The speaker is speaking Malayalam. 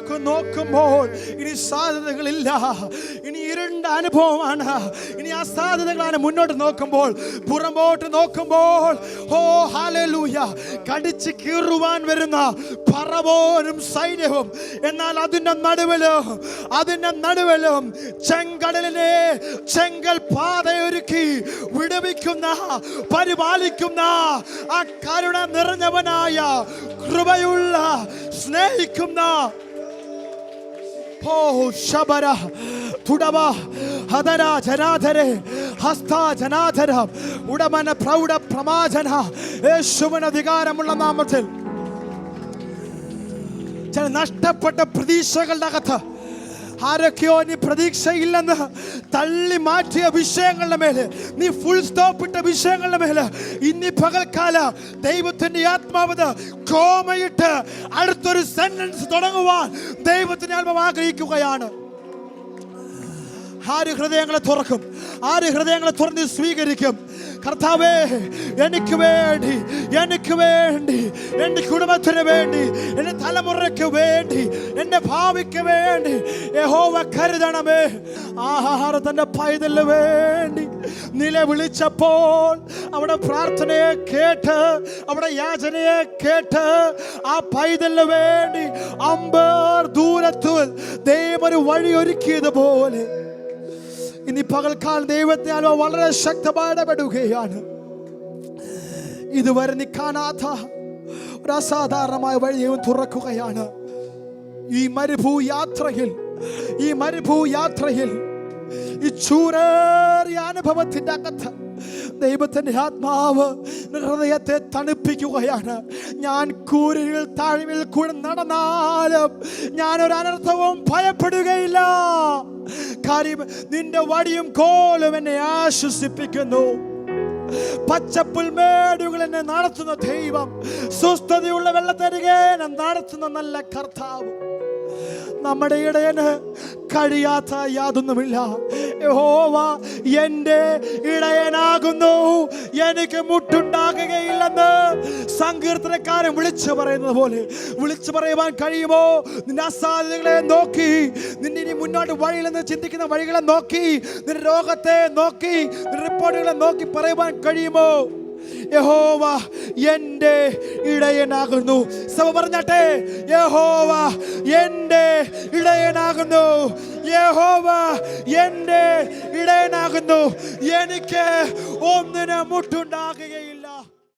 മുൻപിലേക്ക് നോക്കുമ്പോൾ ഇനി സാധ്യതകളില്ല, ഇനി ഇരുണ്ട അനുഭവമാണ്, ഇനി ആ സാധ്യതകളാണ്. മുന്നോട്ട് നോക്കുമ്പോൾ, പുറമ്പോട്ട് നോക്കുമ്പോൾ, ഓ ഹല്ലേലൂയ, കടിച്ച് കീറുവാൻ വരുന്ന ഫറവോനും സൈന്യവും, എന്നാൽ അതിന്റെ നടുവിലും ചെങ്കടലിനെ ചെങ്കൽ പാതയൊരുക്കി വിടുവിക്കുന്ന, പരിപാലിക്കുന്ന ആ കരുണ നിറഞ്ഞവനായ, കൃപയുള്ള, സ്നേഹിക്കുന്ന ശബര തുടവ ഹദര ജനാധരെ ഹസ്ത ജനാധര ഉടമന പ്രൗഢ പ്രമാജന യേശുവിന് അധികാരമുള്ള നാമത്തിൽ ചില നഷ്ടപ്പെട്ട പ്രതീക്ഷകളുടെ അകത്ത് ആരൊക്കെയോ നീ പ്രതീക്ഷയില്ലെന്ന് തള്ളി മാറ്റിയ വിഷയങ്ങളുടെ മേലെ, നീ ഫുൾ സ്റ്റോപ്പ് ഇട്ട വിഷയങ്ങളുടെ മേലെ ഇനി പകൽക്കാല ദൈവത്തിന്റെ ആത്മാവത് കോമയിട്ട് അടുത്തൊരു സെന്റൻസ് തുടങ്ങുവാൻ ദൈവത്തിന്റെ ആത്മാവ് ആഗ്രഹിക്കുകയാണ്. ആര് ഹൃദയങ്ങളെ തുറക്കും? ആര് ഹൃദയങ്ങളെ തുറന്ന് സ്വീകരിക്കും? കർത്താവേ, എനിക്ക് വേണ്ടി, എൻ്റെ കുടുംബത്തിന് വേണ്ടി, എൻ്റെ തലമുറയ്ക്ക് വേണ്ടി, എൻ്റെ ഭാവിക്ക് വേണ്ടി യഹോവ കരുതണമേ. ആഹാരം തൻ്റെ പൈതലിന് വേണ്ടി നിലവിളിച്ചപ്പോൾ അവിടെ പ്രാർത്ഥനയെ കേട്ട്, അവിടെ യാചനയെ കേട്ട്, ആ പൈതലിന് വേണ്ടി അമ്പർ ദൂരത്തിൽ ദൈവം ഒരു വഴി ഒരുക്കിയതുപോലെ ഇനി പകൽക്കാലം ദൈവത്തെ വളരെ ശക്തമായി ഇടപെടുകയാണ്. ഇതുവരെ നീ കാണാത്ത ഒരു അസാധാരണമായ വഴി ദൈവം തുറക്കുകയാണ്. ഈ മരുഭൂയാത്രയിൽ ഈ ചൂരേറിയ അനുഭവത്തിന്റെ അകത്ത് ദൈവത്തിന്റെ ആത്മാവ് ഹൃദയത്തെ തണുപ്പിക്കുകയാണ്. ഞാൻ കൂരിൽ താഴ്വിൽ കൂടെ നടന്നാലും ഞാനൊരു അനർത്ഥവും ഭയപ്പെടുകയില്ല. കാര്യം നിന്റെ വടിയും കോലും എന്നെ ആശ്വസിപ്പിക്കുന്നു. പച്ചപ്പുൽമേടുകൾ എന്നെ നടത്തുന്ന ദൈവം, സ്വസ്ഥതയുള്ള വെള്ളത്തരികെ നടത്തുന്ന നല്ല കർത്താവ്. നമ്മുടെ ഇടയന് കഴിയാത്ത യാതൊന്നുമില്ല. യഹോവ എൻ്റെ ഇടയനാകുന്നു, എനിക്ക് മുട്ടുണ്ടാകുകയില്ലെന്ന് സങ്കീർത്തനക്കാരൻ വിളിച്ചു പറയുന്നത് പോലെ വിളിച്ചു പറയുവാൻ കഴിയുമോ? നിന്റെ അസാധ്യതകളെ നോക്കി, നിന്റെ ഇനി മുന്നോട്ട് വഴിയിലെന്ന് ചിന്തിക്കുന്ന വഴികളെ നോക്കി, നിന്റെ രോഗത്തെ നോക്കി, നിന്റെ റിപ്പോർട്ടുകളെ നോക്കി പറയുവാൻ കഴിയുമോ? യഹോവ എൻ്റെ ഇടയനാകുന്നു. സഭ പറഞ്ഞാട്ടെ, യഹോവ എൻ്റെ ഇടയനാകുന്നു, യഹോവ എൻ്റെ ഇടയനാകുന്നു, എനിക്ക് ഒന്നിനും മുട്ടുണ്ടാകുകയില്ല.